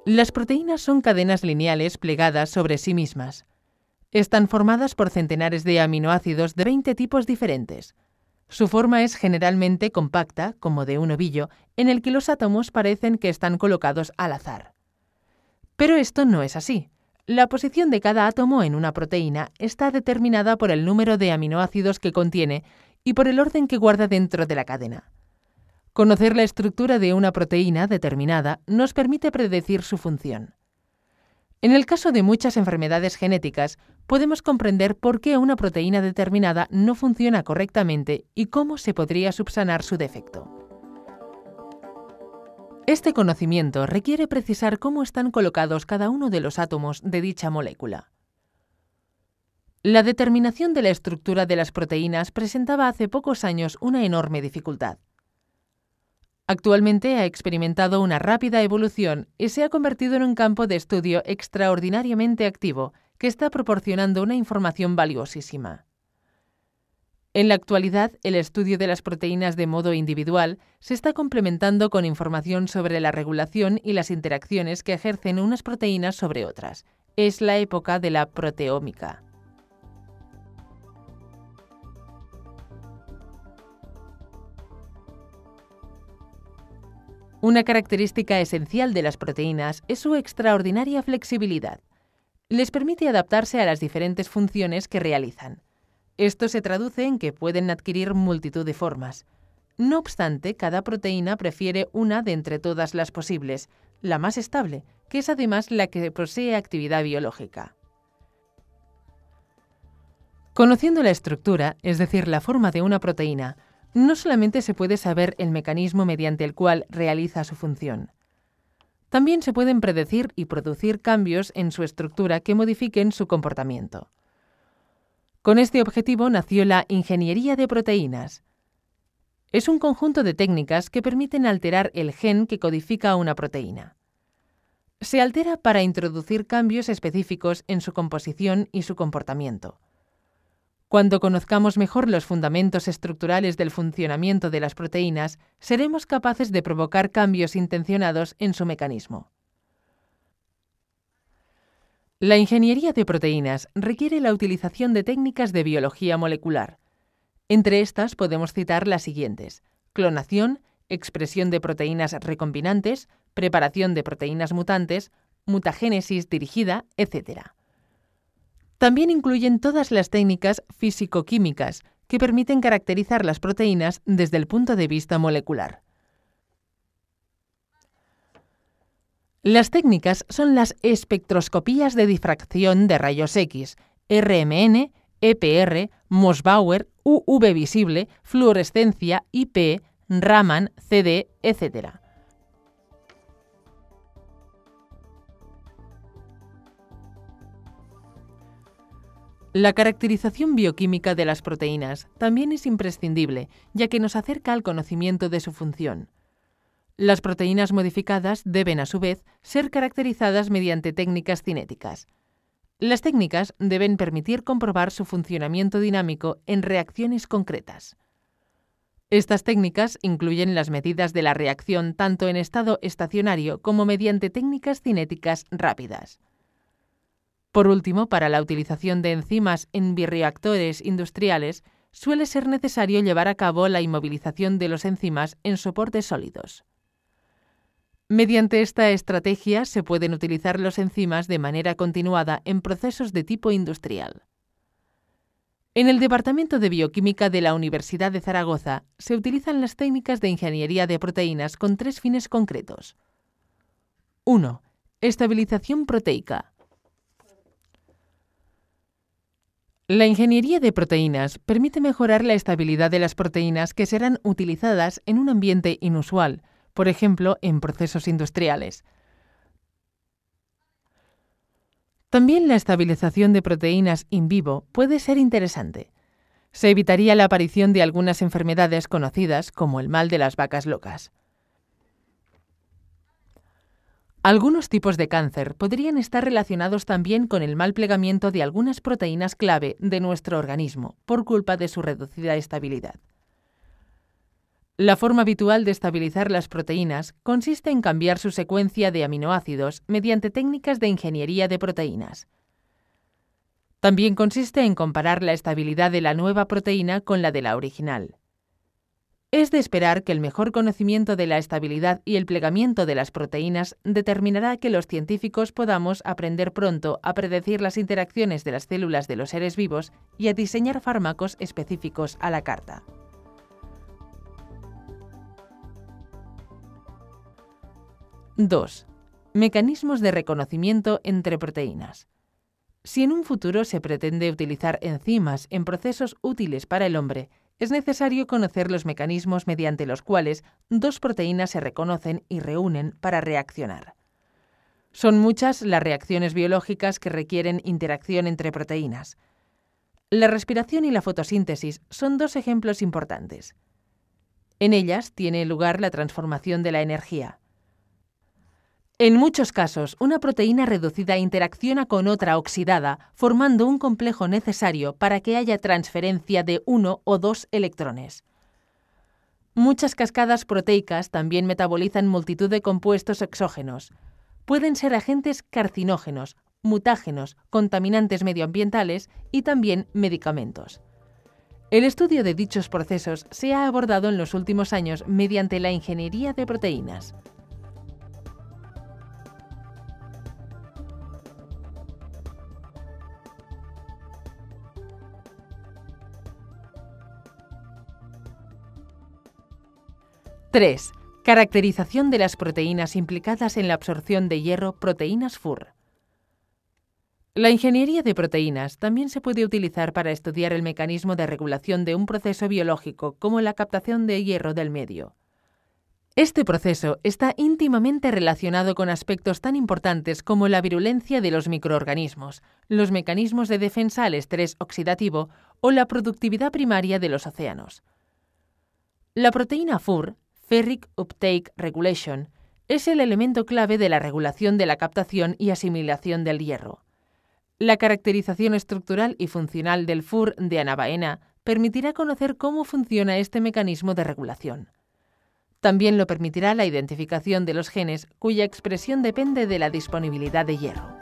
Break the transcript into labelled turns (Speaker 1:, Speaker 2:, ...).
Speaker 1: Las proteínas son cadenas lineales plegadas sobre sí mismas. Están formadas por centenares de aminoácidos de 20 tipos diferentes. Su forma es generalmente compacta, como de un ovillo, en el que los átomos parecen que están colocados al azar. Pero esto no es así. La posición de cada átomo en una proteína está determinada por el número de aminoácidos que contiene y por el orden que guarda dentro de la cadena. Conocer la estructura de una proteína determinada nos permite predecir su función. En el caso de muchas enfermedades genéticas, podemos comprender por qué una proteína determinada no funciona correctamente y cómo se podría subsanar su defecto. Este conocimiento requiere precisar cómo están colocados cada uno de los átomos de dicha molécula. La determinación de la estructura de las proteínas presentaba hace pocos años una enorme dificultad. Actualmente ha experimentado una rápida evolución y se ha convertido en un campo de estudio extraordinariamente activo que está proporcionando una información valiosísima. En la actualidad, el estudio de las proteínas de modo individual se está complementando con información sobre la regulación y las interacciones que ejercen unas proteínas sobre otras. Es la época de la proteómica. Una característica esencial de las proteínas es su extraordinaria flexibilidad. Les permite adaptarse a las diferentes funciones que realizan. Esto se traduce en que pueden adquirir multitud de formas. No obstante, cada proteína prefiere una de entre todas las posibles, la más estable, que es además la que posee actividad biológica. Conociendo la estructura, es decir, la forma de una proteína, no solamente se puede saber el mecanismo mediante el cual realiza su función. También se pueden predecir y producir cambios en su estructura que modifiquen su comportamiento. Con este objetivo nació la ingeniería de proteínas. Es un conjunto de técnicas que permiten alterar el gen que codifica una proteína. Se altera para introducir cambios específicos en su composición y su comportamiento. Cuando conozcamos mejor los fundamentos estructurales del funcionamiento de las proteínas, seremos capaces de provocar cambios intencionados en su mecanismo. La ingeniería de proteínas requiere la utilización de técnicas de biología molecular. Entre estas podemos citar las siguientes: clonación, expresión de proteínas recombinantes, preparación de proteínas mutantes, mutagénesis dirigida, etc. También incluyen todas las técnicas físico-químicas que permiten caracterizar las proteínas desde el punto de vista molecular. Las técnicas son las espectroscopías de difracción de rayos X, RMN, EPR, Mossbauer, UV visible, fluorescencia, IP, Raman, CD, etc. La caracterización bioquímica de las proteínas también es imprescindible, ya que nos acerca al conocimiento de su función. Las proteínas modificadas deben, a su vez, ser caracterizadas mediante técnicas cinéticas. Las técnicas deben permitir comprobar su funcionamiento dinámico en reacciones concretas. Estas técnicas incluyen las medidas de la reacción tanto en estado estacionario como mediante técnicas cinéticas rápidas. Por último, para la utilización de enzimas en bioreactores industriales, suele ser necesario llevar a cabo la inmovilización de los enzimas en soportes sólidos. Mediante esta estrategia se pueden utilizar los enzimas de manera continuada en procesos de tipo industrial. En el Departamento de Bioquímica de la Universidad de Zaragoza se utilizan las técnicas de ingeniería de proteínas con 3 fines concretos. 1. Estabilización proteica. La ingeniería de proteínas permite mejorar la estabilidad de las proteínas que serán utilizadas en un ambiente inusual, por ejemplo, en procesos industriales. También la estabilización de proteínas in vivo puede ser interesante. Se evitaría la aparición de algunas enfermedades conocidas como el mal de las vacas locas. Algunos tipos de cáncer podrían estar relacionados también con el mal plegamiento de algunas proteínas clave de nuestro organismo por culpa de su reducida estabilidad. La forma habitual de estabilizar las proteínas consiste en cambiar su secuencia de aminoácidos mediante técnicas de ingeniería de proteínas. También consiste en comparar la estabilidad de la nueva proteína con la de la original. Es de esperar que el mejor conocimiento de la estabilidad y el plegamiento de las proteínas determinará que los científicos podamos aprender pronto a predecir las interacciones de las células de los seres vivos y a diseñar fármacos específicos a la carta. II. Mecanismos de reconocimiento entre proteínas. Si en un futuro se pretende utilizar enzimas en procesos útiles para el hombre, es necesario conocer los mecanismos mediante los cuales dos proteínas se reconocen y reúnen para reaccionar. Son muchas las reacciones biológicas que requieren interacción entre proteínas. La respiración y la fotosíntesis son dos ejemplos importantes. En ellas tiene lugar la transformación de la energía. En muchos casos, una proteína reducida interacciona con otra oxidada, formando un complejo necesario para que haya transferencia de uno o dos electrones. Muchas cascadas proteicas también metabolizan multitud de compuestos exógenos. Pueden ser agentes carcinógenos, mutágenos, contaminantes medioambientales y también medicamentos. El estudio de dichos procesos se ha abordado en los últimos años mediante la ingeniería de proteínas. III. Caracterización de las proteínas implicadas en la absorción de hierro, proteínas FUR. La ingeniería de proteínas también se puede utilizar para estudiar el mecanismo de regulación de un proceso biológico como la captación de hierro del medio. Este proceso está íntimamente relacionado con aspectos tan importantes como la virulencia de los microorganismos, los mecanismos de defensa al estrés oxidativo o la productividad primaria de los océanos. La proteína FUR, Ferric Uptake Regulation, es el elemento clave de la regulación de la captación y asimilación del hierro. La caracterización estructural y funcional del FUR de anabaena permitirá conocer cómo funciona este mecanismo de regulación. También lo permitirá la identificación de los genes cuya expresión depende de la disponibilidad de hierro.